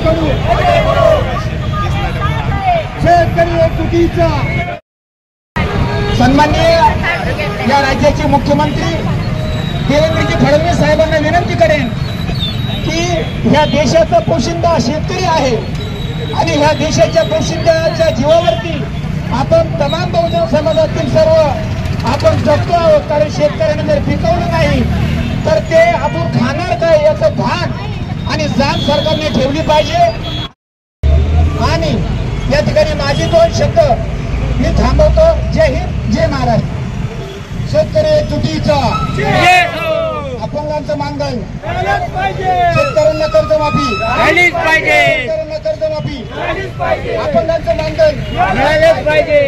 करू शेतकरी एकजुटीचा। सन्माननीय या राज्याचे मुख्यमंत्री देवेंद्रजी फडणवीस साहेबांना विनंती करेन की ह्या देशाचा पोशिंदा शेतकरी आहे आणि ह्या देशाच्या पोशिंद्याच्या जीवावरती आपण तमाम बहुजन समाजातील सर्व आपण जगतो आहोत। कारण शेतकऱ्यांना जर पिकवलं नाही तर ते आपण खाणार काय याचं भान आणि जाण सरकारने ठेवली पाहिजे। आणि या ठिकाणी माझे 2 शब्द मी थांबवतो। जय हिंद, जय महाराष्ट्र। शेतकरी एकजुटीचा, अपंगांचं मानधन, शेतकऱ्यांना कर्जमाफी, शेतकऱ्यांना कर्जमाफी, अपंगांचं मानधन मिळालेच पाहिजे।